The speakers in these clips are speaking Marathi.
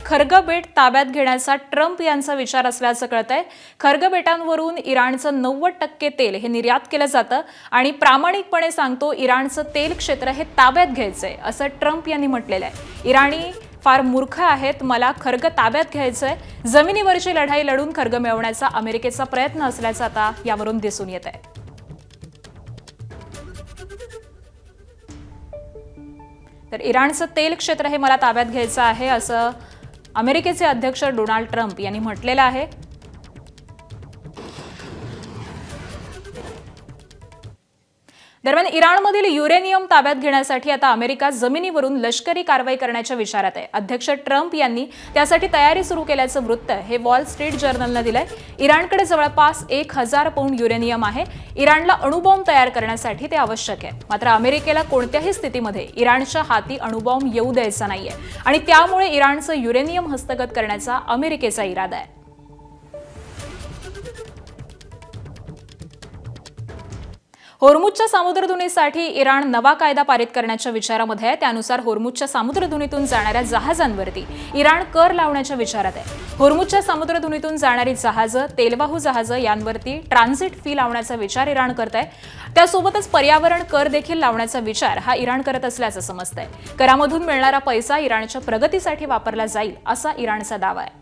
खर्ग बेट ताब्यात घेण्याचा ट्रम्प यांचा विचार असल्याचं कळतंय। खर्ग बेटांवरून इराणचं 90% तेल हे निर्यात केलं जातं आणि प्रामाणिकपणे सांगतो इराणचं तेल क्षेत्र हे ताब्यात घ्यायचंय असं ट्रम्प यांनी म्हटलेलं आहे। इराणी फार मूर्ख आहेत, मला खर्ग ताब्यात घ्यायचंय। जमिनीवरची लढाई लढून खर्ग मिळवण्याचा अमेरिकेचा प्रयत्न असल्याचं आता यावरून दिसून येत आहे। तर इराणचं तेल क्षेत्र हे मला ताब्यात घ्यायचं आहे असं अमेरिकेचे अध्यक्ष डोनाल्ड ट्रम्प यांनी म्हटलेलं आहे। दरम्यान इराणमधील युरेनियम ताब्यात घेण्यासाठी आता अमेरिका जमिनीवरून लष्करी कारवाई करण्याच्या विचारात आहे। अध्यक्ष ट्रम्प यांनी त्यासाठी तयारी सुरू केल्याचं वृत्त हे वॉल स्ट्रीट जर्नलने दिलंय। इराणकडे जवळपास 1000 पौंड युरेनियम आहे। इराणला अणुबॉम्ब तयार करण्यासाठी ते आवश्यक आहे। मात्र अमेरिकेला कोणत्याही स्थितीमध्ये इराणच्या हाती अणुबॉम्ब येऊ द्यायचा नाहीये आणि त्यामुळे इराणचं युरेनियम हस्तगत करण्याचा अमेरिकेचा इरादा आहे। होर्मुझच्या सामुद्रधुनीसाठी इराण नवा कायदा पारित करण्याच्या विचारामध्ये आहे। त्यानुसार होर्मुझच्या सामुद्रधुनीतून जाणाऱ्या जहाजांवरती इराण कर लावण्याच्या विचारात आहे। होर्मुझच्या सामुद्रधुनीतून जाणारी जहाजं, तेलवाहू जहाजं यांवरती ट्रान्झिट फी लावण्याचा विचार इराण करत आहे। त्यासोबतच पर्यावरण कर देखील लावण्याचा विचार हा इराण करत असल्याचं समजतंय। करामधून मिळणारा पैसा इराणच्या प्रगतीसाठी वापरला जाईल असा इराणचा दावा आहे।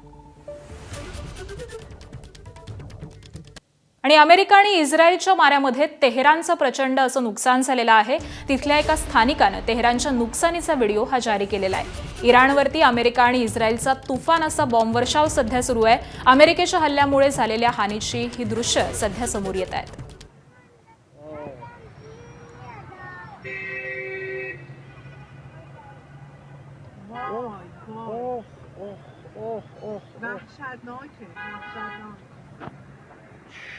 आणि अमेरिका आणि इस्रायलच्या माऱ्यामध्ये तेहरानचं प्रचंड असं नुकसान झालेलं आहे। तिथल्या एका स्थानिकानं तेहरानच्या नुकसानीचा व्हिडिओ हा जारी केलेला आहे। इराणवरती अमेरिका आणि इस्रायलचा तुफान असा बॉम्बवर्षाव सध्या सुरू आहे। अमेरिकेच्या हल्ल्यामुळे झालेल्या हानीची ही दृश्य सध्या समोर येत आहेत।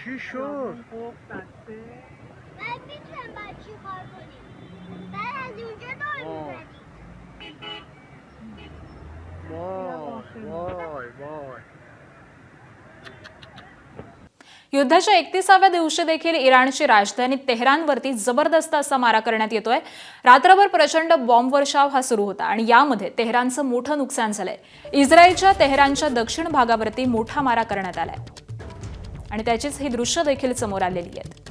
چی شد؟ من میتونم باید چی کار کنیم؟ بعد از اونجا دور میزنیم. وای وای. युद्धाच्या 31व्या दिवशी देखील इराणची राजधानी तेहरानवरती जबरदस्त असा मारा करण्यात येतोय। रात्रभर प्रचंड बॉम्बवर्षाव हा सुरू होता आणि यामध्ये तेहरानचं मोठं नुकसान झालंय। इस्रायलच्या तेहरानच्या दक्षिण भागावरती मोठा मारा करण्यात आलाय आणि त्याचीच ही दृश्य देखील समोर आलेली आहेत।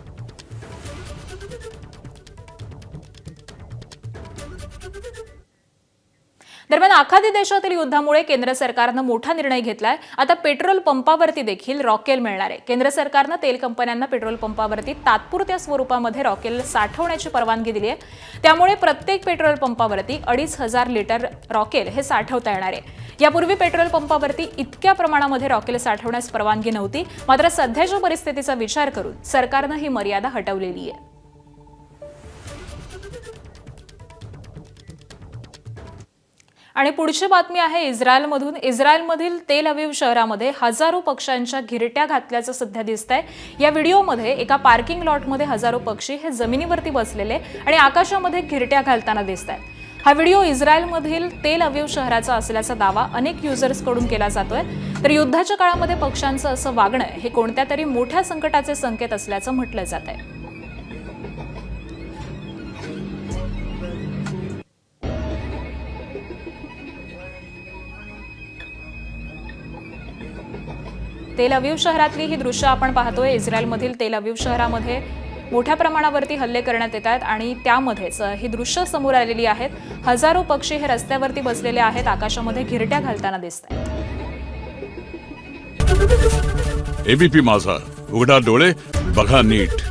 दरम्यान आखाती देशातील युद्धामुळे केंद्र सरकारनं मोठा निर्णय घेतलाय। आता पेट्रोल पंपावरती देखील रॉकेल मिळणार आहे। केंद्र सरकारनं तेल कंपन्यांना पेट्रोल पंपावरती तात्पुरत्या स्वरूपामध्ये रॉकेल साठवण्याची परवानगी दिली आहे। त्यामुळे प्रत्येक पेट्रोल पंपावरती 2500 लिटर रॉकेल हे साठवता येणार आहे। यापूर्वी पेट्रोल पंपावरती इतक्या प्रमाणामध्ये रॉकेल साठवण्यास परवानगी नव्हती, मात्र सध्याच्या परिस्थितीचा विचार करून सरकारनं ही मर्यादा हटवलेली आहे। आणि पुढची बातमी आहे इस्रायलमधून। इस्रायलमधील तेल अवीव शहरामध्ये हजारो पक्ष्यांच्या घिरट्या घातल्याचं सध्या दिसतंय। या व्हिडिओमध्ये एका पार्किंग लॉटमध्ये हजारो पक्षी हे जमिनीवरती बसलेले आणि आकाशामध्ये घिरट्या घालताना दिसतायत। हा व्हिडिओ इस्रायलमधील तेल अवीव शहराचा असल्याचा दावा अनेक युजर्सकडून केला जातोय। तर युद्धाच्या काळामध्ये पक्ष्यांचं असं वागणं हे कोणत्या तरी मोठ्या संकटाचे संकेत असल्याचं म्हटलं जात आहे। तेल अवीव शहरातली ही दृश्य आपण पाहतोय। इस्रायलमधील तेल अवीव शहरामध्ये मोठ्या प्रमाणावरती हल्ले करण्यात येत आहेत आणि त्यामध्येच ही दृश्य समोर आलेली आहेत। हजारो पक्षी हे रस्त्यावरती बसलेले आहेत, आकाशामध्ये घिरट्या घालताना दिसत आहेत। एबीपी माझा, उघडा डोळे बघा नीट।